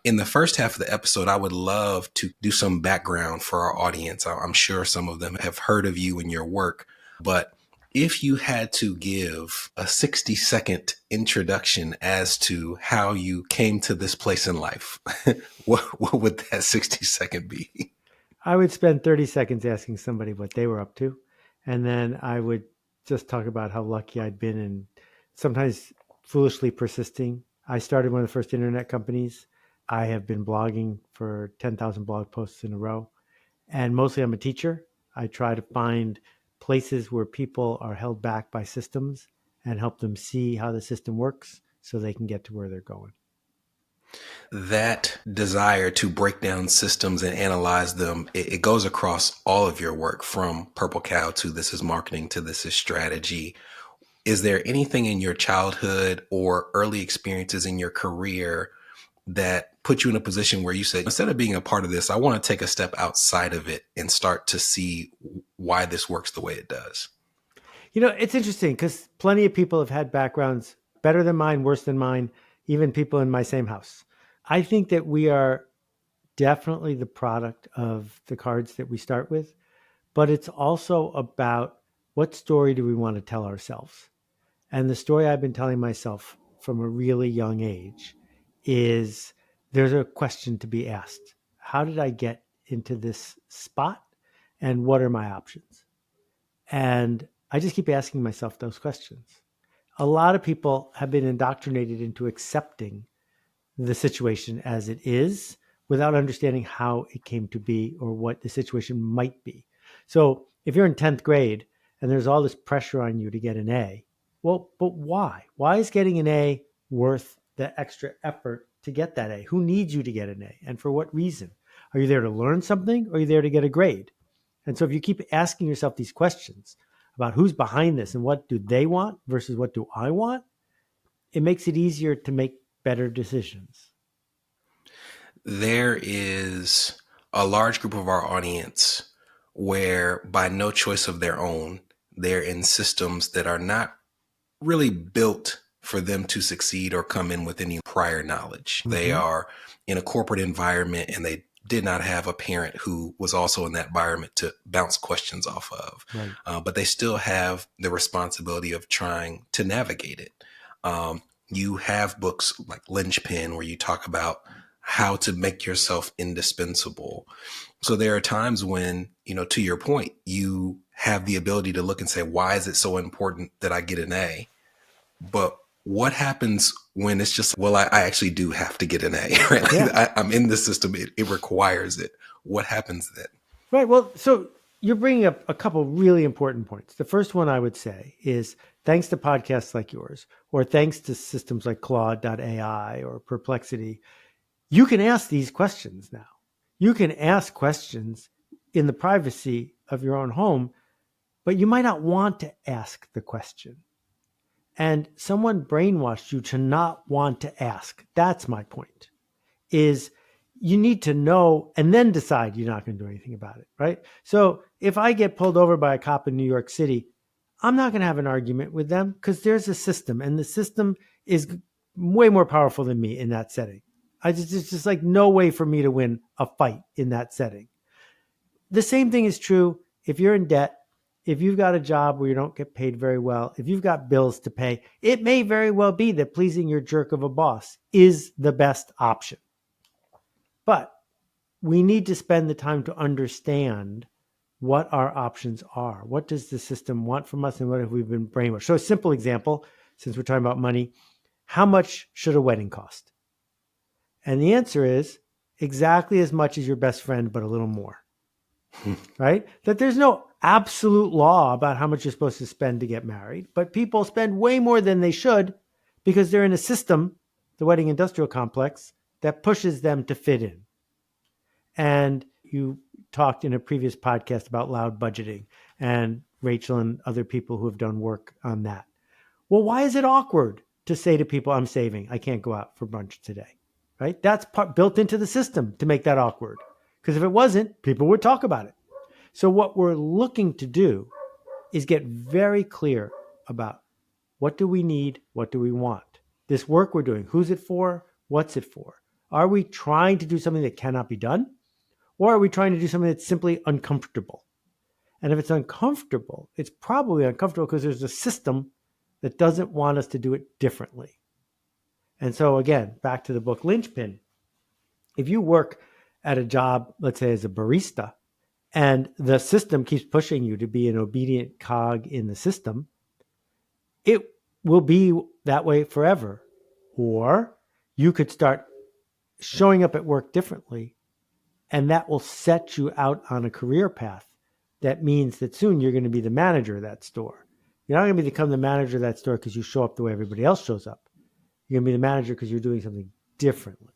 In the first half of the episode, I would love to do some background for our audience. I'm sure some of them have heard of you and your work, but if you had to give a 60-second introduction as to how you came to this place in life, what would that 60-second be? I would spend 30 seconds asking somebody what they were up to. And then I would just talk about how lucky I'd been and sometimes foolishly persisting. I started one of the first internet companies. I have been blogging for 10,000 blog posts in a row. And mostly I'm a teacher. I try to find places where people are held back by systems and help them see how the system works so they can get to where they're going. That desire to break down systems and analyze them, it goes across all of your work, from Purple Cow to This Is Marketing to This Is Strategy. Is there anything in your childhood or early experiences in your career that put you in a position where you said, instead of being a part of this, I want to take a step outside of it and start to see why this works the way it does? It's interesting because plenty of people have had backgrounds better than mine, worse than mine, even people in my same house. I think that we are definitely the product of the cards that we start with, but it's also about what story do we want to tell ourselves? And the story I've been telling myself from a really young age is there's a question to be asked. How did I get into this spot? And what are my options? And I just keep asking myself those questions. A lot of people have been indoctrinated into accepting the situation as it is without understanding how it came to be or what the situation might be. So if you're in 10th grade and there's all this pressure on you to get an A, well, but why? Why is getting an A worth the extra effort to get that A? Who needs you to get an A? And for what reason? Are you there to learn something or are you there to get a grade? And so if you keep asking yourself these questions about who's behind this and what do they want versus what do I want, it makes it easier to make better decisions. There is a large group of our audience where, by no choice of their own, they're in systems that are not really built for them to succeed or come in with any prior knowledge. Mm-hmm. They are in a corporate environment and they did not have a parent who was also in that environment to bounce questions off of. Right. But they still have the responsibility of trying to navigate it. You have books like Linchpin where you talk about how to make yourself indispensable. So there are times when, to your point, you have the ability to look and say, why is it so important that I get an A? But what happens when it's just, well, I actually do have to get an A, right? Yeah. I'm in the system. It requires it. What happens then? Right. Well, so you're bringing up a couple really important points. The first one I would say is thanks to podcasts like yours, or thanks to systems like Claude.ai or Perplexity, you can ask these questions now. You can ask questions in the privacy of your own home, but you might not want to ask the question. And someone brainwashed you to not want to ask. That's my point, is you need to know and then decide you're not going to do anything about it, right? So if I get pulled over by a cop in New York City, I'm not going to have an argument with them because there's a system, and the system is way more powerful than me in that setting. It's just like no way for me to win a fight in that setting. The same thing is true if you're in debt, if you've got a job where you don't get paid very well, if you've got bills to pay. It may very well be that pleasing your jerk of a boss is the best option. But we need to spend the time to understand what our options are. What does the system want from us, and what have we been brainwashed? So a simple example, since we're talking about money, how much should a wedding cost? And the answer is exactly as much as your best friend, but a little more, right? That there's no absolute law about how much you're supposed to spend to get married, but people spend way more than they should because they're in a system, the wedding industrial complex, that pushes them to fit in. And you talked in a previous podcast about loud budgeting, and Rachel and other people who have done work on that. Well, why is it awkward to say to people, I'm saving, I can't go out for brunch today, right? That's built into the system to make that awkward. Because if it wasn't, people would talk about it. So what we're looking to do is get very clear about what do we need, what do we want? This work we're doing, who's it for, what's it for? Are we trying to do something that cannot be done? Or are we trying to do something that's simply uncomfortable? And if it's uncomfortable, it's probably uncomfortable because there's a system that doesn't want us to do it differently. And so again, back to the book Linchpin, if you work at a job, let's say as a barista, and the system keeps pushing you to be an obedient cog in the system, it will be that way forever. Or you could start showing up at work differently, and that will set you out on a career path. That means that soon you're going to be the manager of that store. You're not going to become the manager of that store because you show up the way everybody else shows up. You're going to be the manager because you're doing something differently.